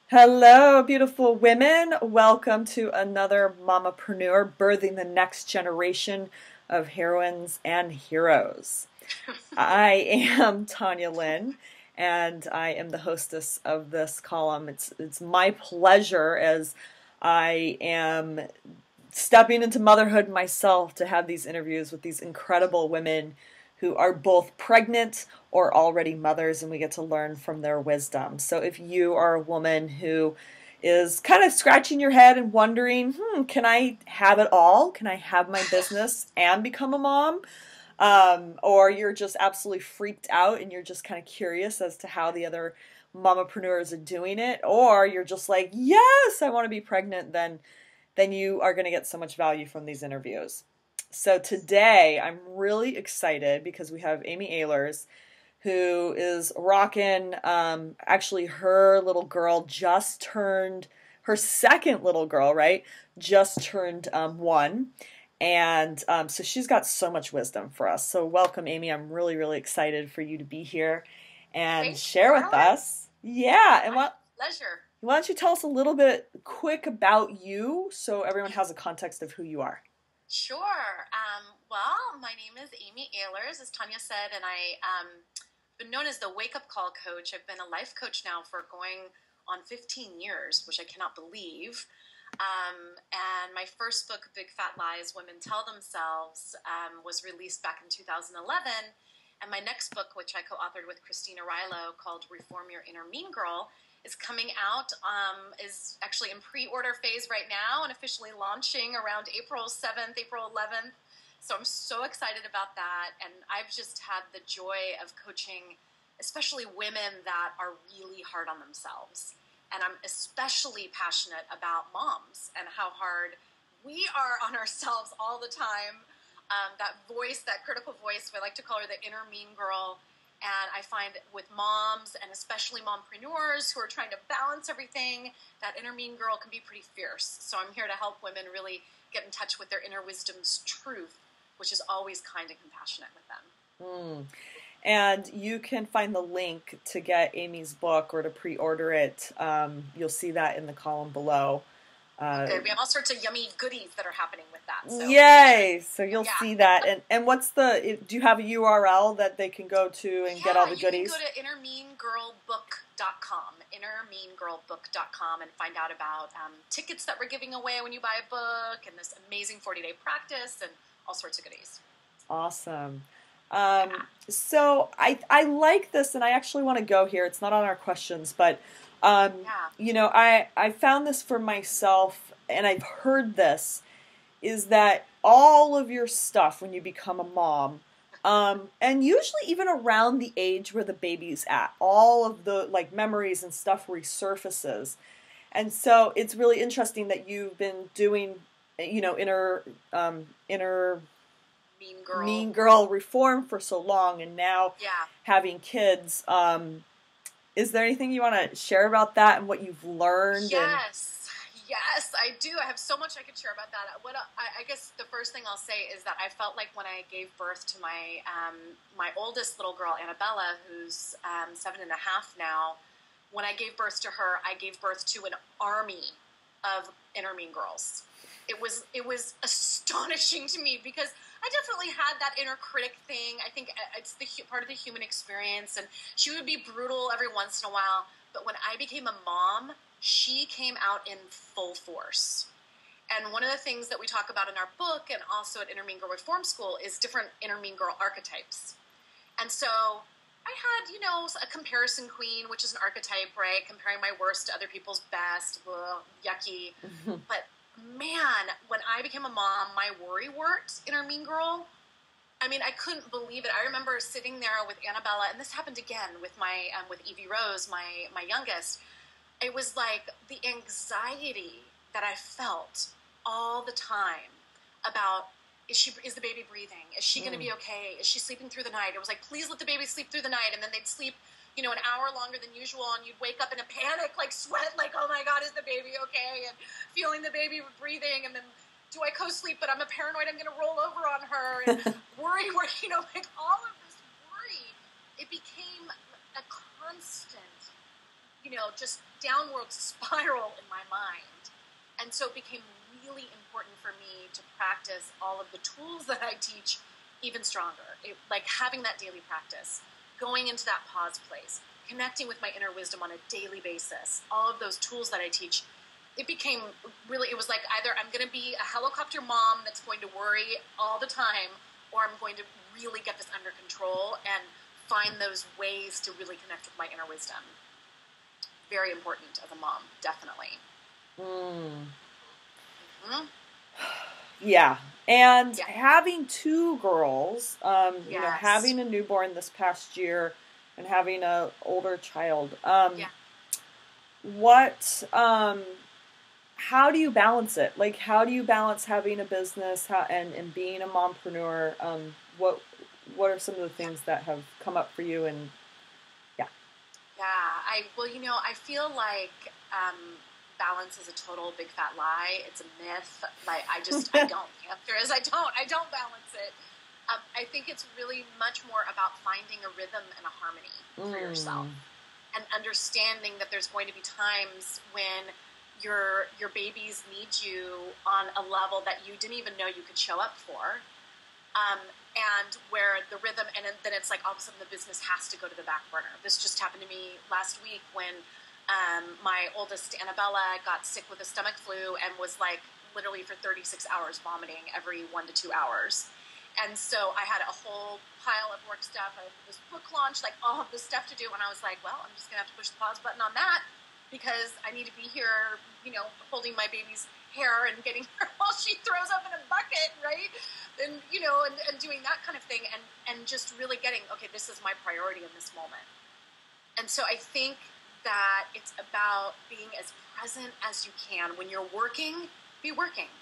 Hello, beautiful women. Welcome to another Mompreneur, birthing the next generation of heroines and heroes. I am Tanya Lynn, and I am the hostess of this column. It's my pleasure as I am stepping into motherhood myself to have these interviews with these incredible women who are both pregnant or already mothers, and we get to learn from their wisdom. So if you are a woman who is kind of scratching your head and wondering, can I have it all? Can I have my business and become a mom? Or you're just absolutely freaked out and you're just kind of curious as to how the other mamapreneurs are doing it, or you're just like, yes, I want to be pregnant, then you are going to get so much value from these interviews. So today I'm really excited because we have Amy Ahlers, who is rocking. Actually, her little girl just turned, her second little girl, right? Just turned one. And so she's got so much wisdom for us. So welcome, Amy. I'm really, really excited for you to be here and Thanks, share with us. Yeah. And pleasure. why don't you tell us a little bit quick about you so everyone has a context of who you are? Sure. Well, my name is Amy Ahlers, as Tanya said, and I've been known as the wake-up call coach. I've been a life coach now for going on 15 years, which I cannot believe. And my first book, Big Fat Lies Women Tell Themselves, was released back in 2011. And my next book, which I co-authored with Christine Arylo, called Reform Your Inner Mean Girl, is coming out, is actually in pre-order phase right now and officially launching around April 7th, April 11th. So I'm so excited about that. And I've just had the joy of coaching, especially women that are really hard on themselves. And I'm especially passionate about moms and how hard we are on ourselves all the time. That voice, that critical voice, we like to call her the inner mean girl. And I find with moms, and especially mompreneurs who are trying to balance everything, that inner mean girl can be pretty fierce. So I'm here to help women really get in touch with their inner wisdom's truth, which is always kind and compassionate with them. And you can find the link to get Amy's book or to pre-order it. You'll see that in the column below. Good. We have all sorts of yummy goodies that are happening with that. So. Yay! So you'll see that. And what's do you have a URL that they can go to and get all the goodies? You can go to innermeangirlbook.com, innermeangirlbook.com, and find out about tickets that we're giving away when you buy a book, and this amazing 40-day practice, and all sorts of goodies. Awesome. So I like this, and I actually want to go here. It's not on our questions, but you know, I found this for myself, and I've heard this, is that all of your stuff when you become a mom, and usually even around the age where the baby's at, all of the like memories and stuff resurfaces. And so it's really interesting that you've been doing, you know, inner mean girl reform for so long, and now having kids. Is there anything you want to share about that and what you've learned? Yes, I do. I have so much I could share about that. I guess the first thing I'll say is that I felt like when I gave birth to my my oldest little girl, Annabella, who's 7.5 now, when I gave birth to her, I gave birth to an army of inner mean girls. It was astonishing to me because I definitely had that inner critic thing. I think it's part of the human experience, and she would be brutal every once in a while. But when I became a mom, she came out in full force. And one of the things that we talk about in our book and also at Inner Mean Girl Reform School is different inner mean girl archetypes. And so I had, you know, a comparison queen, which is an archetype, right? Comparing my worst to other people's best. Ugh, yucky. But man, when I became a mom, my worrywart, inner mean girl, I mean, I couldn't believe it. I remember sitting there with Annabella, and this happened again with my with Evie Rose, my youngest. It was like the anxiety that I felt all the time about, is the baby breathing? Is she going to be okay? Is she sleeping through the night? It was like, please let the baby sleep through the night. And then they'd sleep, you know, an hour longer than usual, and you'd wake up in a panic, like sweat, like, oh my God, is the baby okay? And feeling the baby breathing, and then do I co-sleep, but I'm paranoid I'm going to roll over on her, and worry, you know, like all of this worry, it became a constant, just downward spiral in my mind. And so it became really important for me to practice all of the tools that I teach even stronger. Like having that daily practice, going into that pause place, connecting with my inner wisdom on a daily basis, all of those tools that I teach, it was like either I'm going to be a helicopter mom that's going to worry all the time, or I'm going to really get this under control and find those ways to really connect with my inner wisdom. Very important as a mom, definitely. Mm-hmm. Yeah. And having two girls, having a newborn this past year and having an older child, how do you balance it? Like, how do you balance having a business and being a mompreneur? What are some of the things that have come up for you? And I feel like balance is a total big fat lie. It's a myth. Like I don't. The answer is I don't balance it. I think it's really much more about finding a rhythm and a harmony for yourself, and understanding that there's going to be times when your babies need you on a level that you didn't even know you could show up for. And where the rhythm, and then it's like all of a sudden the business has to go to the back burner. This just happened to me last week when my oldest Annabella got sick with a stomach flu and was like literally for 36 hours vomiting every 1 to 2 hours. And so I had a whole pile of work stuff. I had this book launch, like all of this stuff to do. And I was like, well, I'm just going to have to push the pause button on that because I need to be here, holding my baby's hair and getting her while she throws up in a bucket, right? And, and doing that kind of thing and just really getting, okay, this is my priority in this moment. And so I think that it's about being as present as you can. When you're working, be working.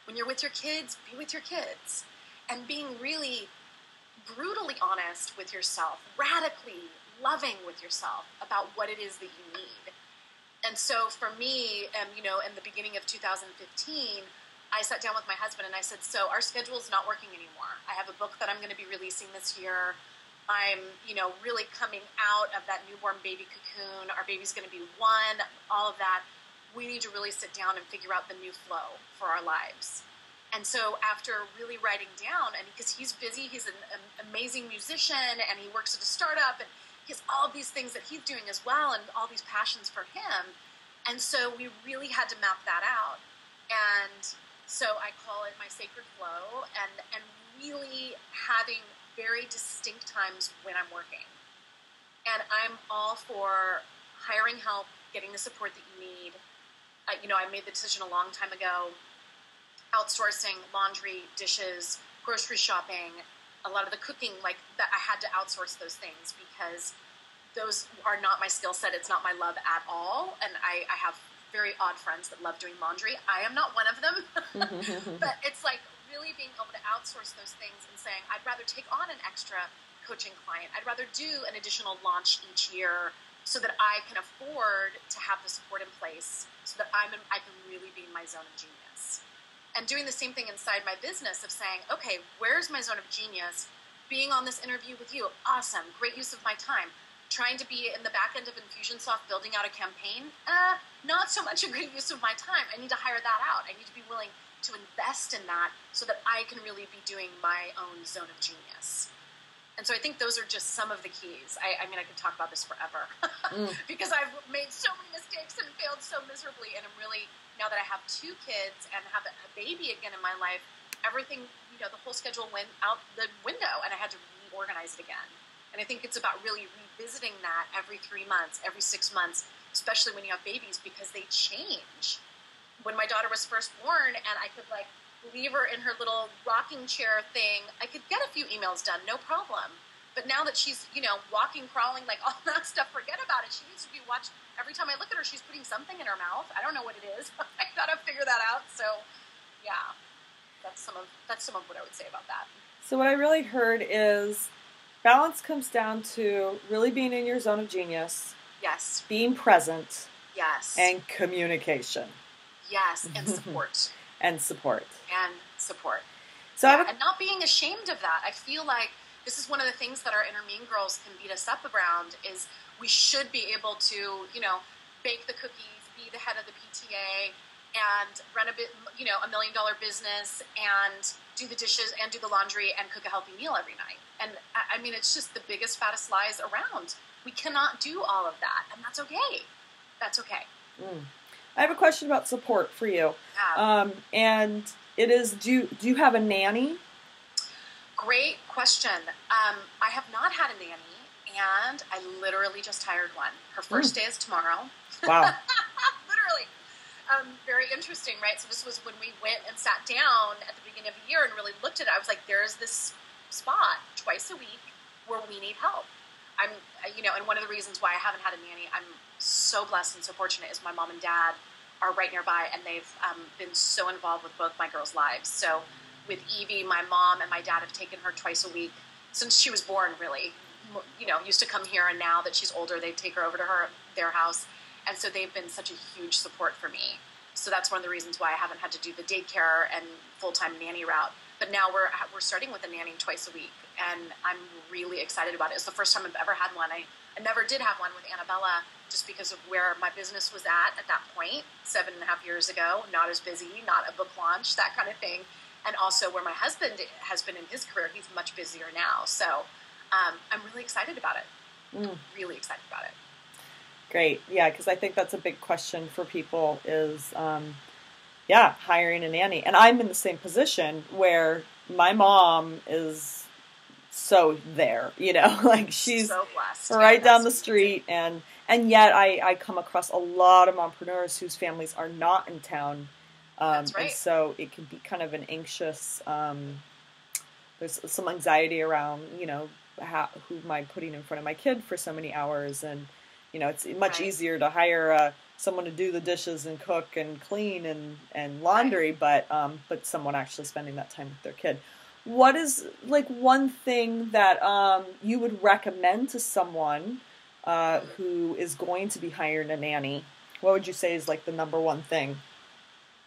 When you're with your kids, be with your kids. And being really brutally honest with yourself, radically loving with yourself about what it is that you need. And so for me, in the beginning of 2015, I sat down with my husband and I said, so our schedule's not working anymore. I have a book that I'm going to be releasing this year. I'm, really coming out of that newborn baby cocoon. Our baby's going to be 1, all of that. We need to really sit down and figure out the new flow for our lives. And so after really writing down, and because he's busy, he's an amazing musician and he works at a startup and he has all these things that he's doing as well and all these passions for him. And so we really had to map that out. And so I call it my sacred flow and really having very distinct times when I'm working. And I'm all for hiring help, getting the support that you need. I made the decision a long time ago, outsourcing laundry, dishes, grocery shopping, a lot of the cooking, like that I had to outsource those things because those are not my skill set. It's not my love at all. And I have very odd friends that love doing laundry. I am not one of them. But it's like really being able to outsource those things and saying, I'd rather take on an extra coaching client. I'd rather do an additional launch each year so that I can afford to have the support in place so that I can really be in my zone of genius. And doing the same thing inside my business of saying, okay, where's my zone of genius? Being on this interview with you, awesome, great use of my time. Trying to be in the back end of Infusionsoft building out a campaign, not so much a great use of my time. I need to hire that out. I need to be willing to invest in that so that I can really be doing my own zone of genius. And so I think those are just some of the keys. I mean, I could talk about this forever because I've made so many mistakes and failed so miserably. And I'm really, now that I have 2 kids and have a baby again in my life, everything, the whole schedule went out the window and I had to reorganize it again. And I think it's about really revisiting that every 3 months, every 6 months, especially when you have babies because they change. When my daughter was first born and I could leave her in her little rocking chair thing, I could get a few emails done, no problem. But now that she's, walking, crawling, like all that stuff, forget about it. She needs to be watched. Every time I look at her, she's putting something in her mouth. I don't know what it is. I gotta figure that out. So, yeah, that's some of what I would say about that. So what I really heard is balance comes down to really being in your zone of genius. Yes. Being present. Yes. And communication. Yes, and support. And support. So and not being ashamed of that. I feel like this is one of the things that our inner mean girls can beat us up around is we should be able to, bake the cookies, be the head of the PTA, and run $1 million business, and do the dishes, and do the laundry, and cook a healthy meal every night. And I mean, it's just the biggest, fattest lies around. We cannot do all of that, and that's okay. That's okay. I have a question about support for you. And it is, do you have a nanny? Great question. I have not had a nanny, and I literally just hired one. Her first day is tomorrow. Wow. Literally. Very interesting, right? So this was when we went and sat down at the beginning of the year and really looked at it. I was like, there's this spot twice a week where we need help. And one of the reasons why I haven't had a nanny, I'm so blessed and so fortunate, is my mom and dad are right nearby, and they've been so involved with both my girls' lives. So with Evie, my mom and my dad have taken her twice a week since she was born, really. Used to come here, and now that she's older, they take her over to their house. And so they've been such a huge support for me. So that's one of the reasons why I haven't had to do the daycare and full-time nanny route. But now we're starting with a nanny twice a week, and I'm really excited about it. It's the first time I've ever had one. I never did have one with Annabella, just because of where my business was at that point, 7.5 years ago. Not as busy, not a book launch, that kind of thing. And also where my husband has been in his career. He's much busier now. So I'm really excited about it. Really excited about it. Great. Yeah, because I think that's a big question for people is, hiring a nanny. And I'm in the same position where my mom is so there, like she's so blessed. Right down the street. And yet I come across a lot of mompreneurs whose families are not in town. That's right. And so it can be kind of an anxious, there's some anxiety around, who am I putting in front of my kid for so many hours? And, it's much easier to hire someone to do the dishes and cook and clean and laundry, but someone actually spending that time with their kid. What is like one thing that you would recommend to someone who is going to be hiring a nanny? What would you say is like the number one thing?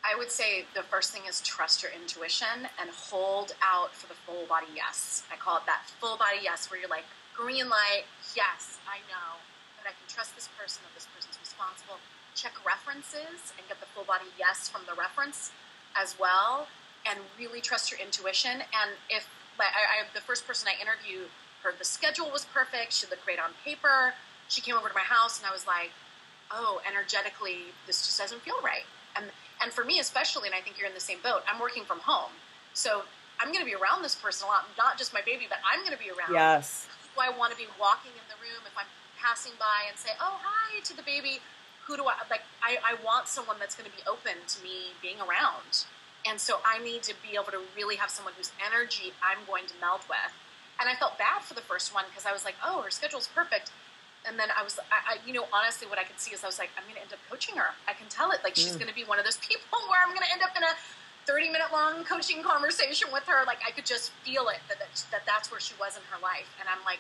I would say the first thing is trust your intuition and hold out for the full body yes. I call it that full body yes, where you're like, green light, yes, I know that I can trust this person, that this person's responsible. Check references and get the full body yes from the reference as well, and really trust your intuition. And if the first person I interviewed, the schedule was perfect, she looked great on paper, she came over to my house and I was like, oh, energetically, this just doesn't feel right. And for me especially, and I think you're in the same boat, I'm working from home. So I'm going to be around this person a lot, not just my baby, but I'm going to be around. Yes. Who I want to be walking in the room. If I'm passing by and say, oh, hi to the baby, who do I want someone that's going to be open to me being around. And so I need to be able to really have someone whose energy I'm going to meld with. And I felt bad for the first one because I was like, oh, her schedule's perfect. And then I honestly, what I could see is I was like, I'm going to end up coaching her. I can tell it. Like, she's going to be one of those people where I'm going to end up in a 30-minute long coaching conversation with her. Like, I could just feel it, that's where she was in her life. And I'm like,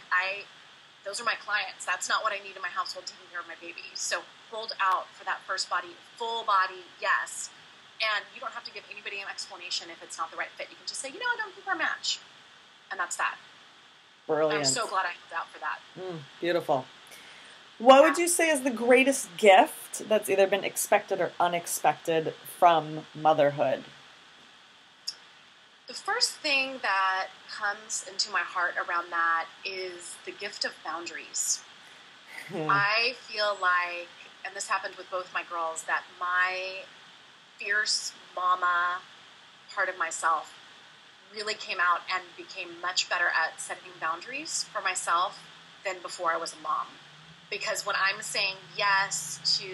those are my clients. That's not what I need in my household taking care of my baby. So hold out for that first body, full body, yes. And you don't have to give anybody an explanation if it's not the right fit. You can just say, I don't think we're a match. And that's that. Brilliant. I'm so glad I held out for that. Beautiful. What would you say is the greatest gift that's either been expected or unexpected from motherhood? The first thing that comes into my heart around that is the gift of boundaries. I feel like, and this happened with both my girls, that my fierce mama part of myself really came out and became much better at setting boundaries for myself than before I was a mom. Because when I'm saying yes to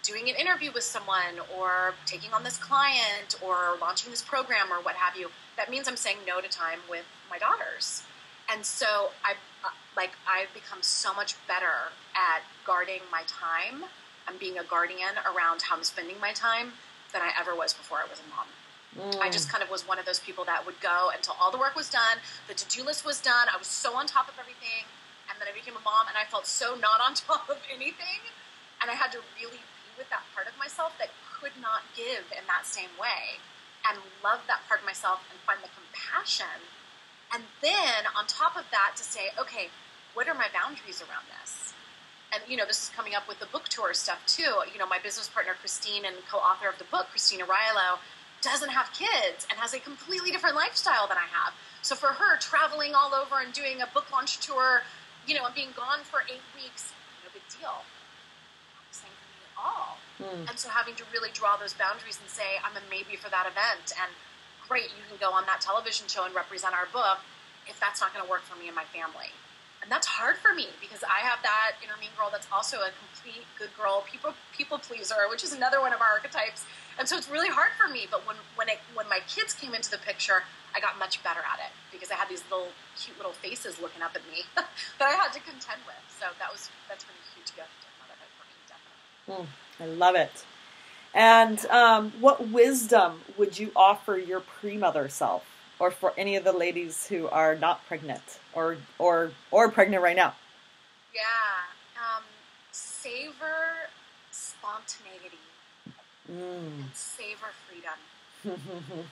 doing an interview with someone or taking on this client or launching this program or what have you, that means I'm saying no to time with my daughters. And so I've become so much better at guarding my time. I'm being a guardian around how I'm spending my time than I ever was before I was a mom. I just kind of was one of those people that would go until all the work was done, the to-do list was done, I was so on top of everything, and then I became a mom and I felt so not on top of anything, and I had to really be with that part of myself that could not give in that same way, and love that part of myself and find the compassion, and then on top of that to say, okay, what are my boundaries around this? and, this is coming up with the book tour stuff too. My business partner, Christine, and co-author of the book, Christine Arylo, doesn't have kids and has a completely different lifestyle than I have. So for her, traveling all over and doing a book launch tour, and being gone for 8 weeks, no big deal. Not the same for me at all. And so having to really draw those boundaries and say, I'm a maybe for that event, and great, you can go on that television show and represent our book, if that's not going to work for me and my family. And that's hard for me because I have that inner mean girl that's also a complete good girl, people pleaser, which is another one of our archetypes. And so it's really hard for me. But when my kids came into the picture, I got much better at it because I had these cute little faces looking up at me that I had to contend with. So that's been a huge gift of motherhood for me, definitely. I love it. And what wisdom would you offer your pre-mother self, or for any of the ladies who are not pregnant or pregnant right now? Yeah, savor spontaneity and savor freedom.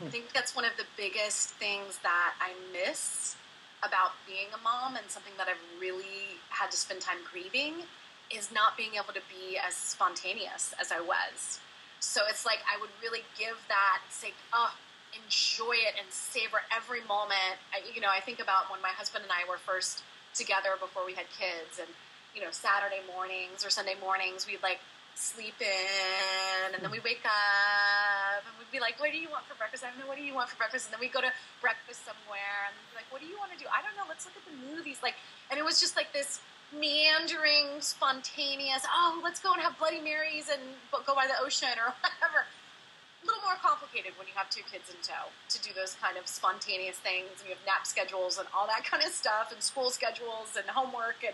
I think that's one of the biggest things that I miss about being a mom, and something that I've really had to spend time grieving is not being able to be as spontaneous as I was. So it's like I would really give that, say, enjoy it and savor every moment. I think about when my husband and I were first together before we had kids, and Saturday mornings or Sunday mornings we'd like sleep in, and then we wake up and we'd be like, what do you want for breakfast? I don't know, what do you want for breakfast? And then we'd go to breakfast somewhere and we'd be like, what do you want to do? I don't know, let's look at the movies. And it was just like this meandering, spontaneous, let's go and have Bloody Marys and go by the ocean or whatever. A little more complicated when you have 2 kids in tow to do those kind of spontaneous things, and you have nap schedules and all that kind of stuff, and school schedules and homework and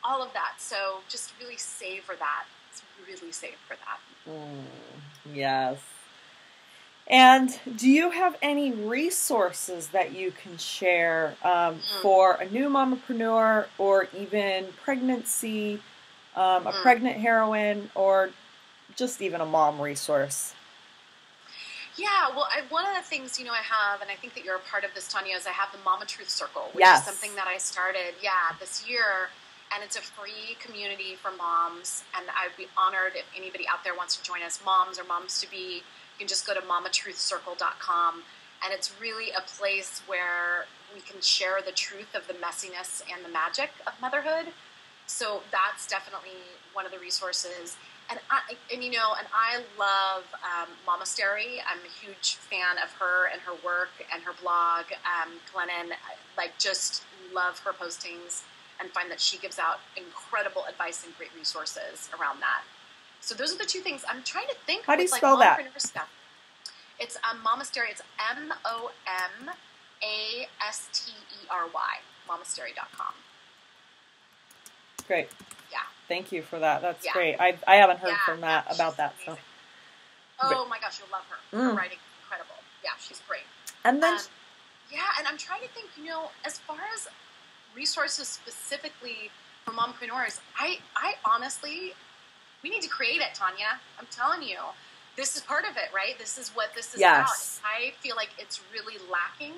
all of that. So just really savor that. It's really savor that. Yes. And do you have any resources that you can share for a new mompreneur, or even pregnancy, a pregnant heroine, or just even a mom resource? Yeah, well, one of the things, I have, and I think that you're a part of this, Tanya, is I have the Mama Truth Circle, which is something that I started, this year, and it's a free community for moms, and I'd be honored if anybody out there wants to join us, moms or moms-to-be. You can just go to mamatruthcircle.com, and it's really a place where we can share the truth of the messiness and the magic of motherhood. So that's definitely one of the resources. And I love Momastery. I'm a huge fan of her and her work and her blog. Glennon, just love her postings and find that she gives out incredible advice and great resources around that. So those are the 2 things. I'm trying to think. How do you spell that? Stuff. It's Momastery. It's Momastery. Momastery.com. Great. Yeah. Thank you for that. That's great. I haven't heard about that. Amazing. So. Oh my gosh, you'll love her. Her writing's incredible. Yeah, she's great. And then, and I'm trying to think. As far as resources specifically for mompreneurs, I honestly, we need to create it, Tanya. I'm telling you, this is part of it, right? This is what this is about. I feel like it's really lacking.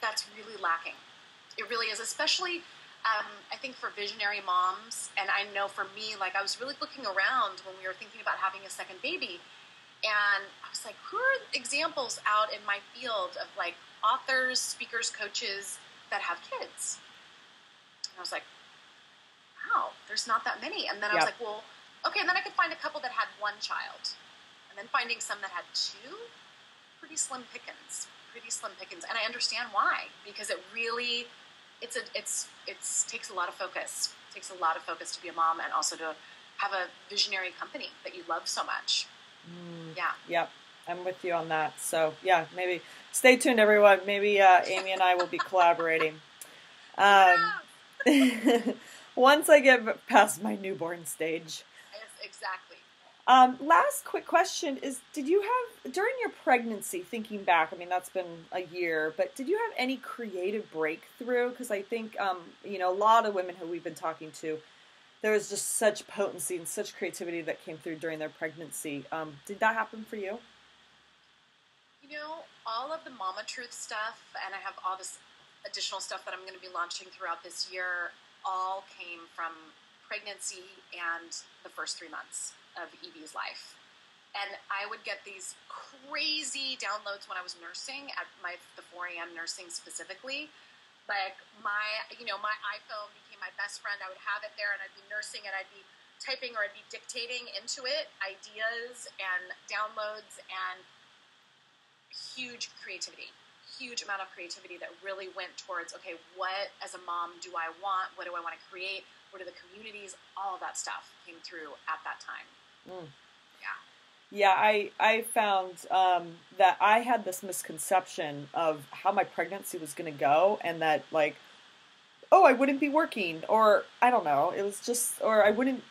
That's really lacking. It really is, especially. I think for visionary moms, and I know for me, I was really looking around when we were thinking about having a second baby, and I was like, who are examples out in my field of authors, speakers, coaches that have kids? And I was like, wow, there's not that many. And then I was like, well, okay, and then I could find a couple that had 1 child, and then finding some that had 2, pretty slim pickings. And I understand why, because it really... It takes a lot of focus. It takes a lot of focus to be a mom, and also to have a visionary company that you love so much. Yep. I'm with you on that. So maybe stay tuned, everyone. Maybe Amy and I will be collaborating. Once I get past my newborn stage. Yes, exactly. Last quick question is, did you have, during your pregnancy, thinking back, that's been a year, but did you have any creative breakthrough? Because I think, a lot of women who we've been talking to, there was just such potency and such creativity that came through during their pregnancy. Did that happen for you? All of the Mama Truth stuff, and I have all this additional stuff that I'm going to be launching throughout this year, all came from pregnancy and the first 3 months of Evie's life. And I would get these crazy downloads when I was nursing at the 4 a.m. nursing specifically. Like my iPhone became my best friend. I would have it there and I'd be nursing and I'd be typing or I'd be dictating into it ideas and downloads and huge amount of creativity that really went towards, okay, what as a mom do I want? What do I want to create? What are the communities? All of that stuff came through at that time. Mm. Yeah. Yeah, I found that I had this misconception of how my pregnancy was going to go, and that, like, oh, I wouldn't be working, or I don't know, it was just, or I wouldn't,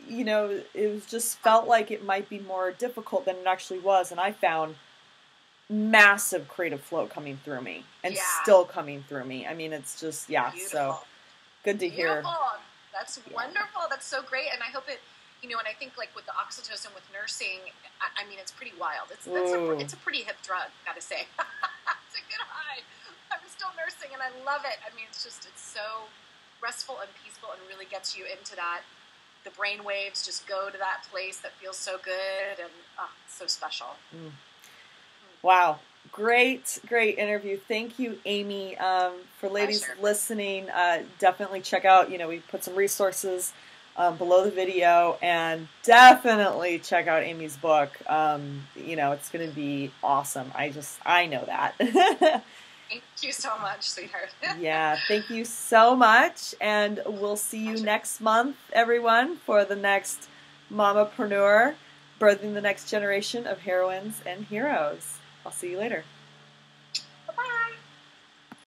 it was just felt like it might be more difficult than it actually was, and I found massive creative flow coming through me, and still coming through me. I mean, it's just, Beautiful. So good to hear. That's wonderful. That's so great, and I hope it. And I think like with the oxytocin with nursing, I mean, it's pretty wild. It's a pretty hip drug, gotta say. It's a good high. I'm still nursing and I love it. I mean, it's so restful and peaceful and really gets you into that. The brain waves just go to that place that feels so good and it's so special. Mm. Wow. Great interview. Thank you, Amy. For ladies listening, definitely check out, we put some resources below the video, and definitely check out Amy's book. It's going to be awesome. I know that. Thank you so much, sweetheart. Yeah, thank you so much, and we'll see you next month, everyone, for the next Mompreneur, birthing the next generation of heroines and heroes. I'll see you later.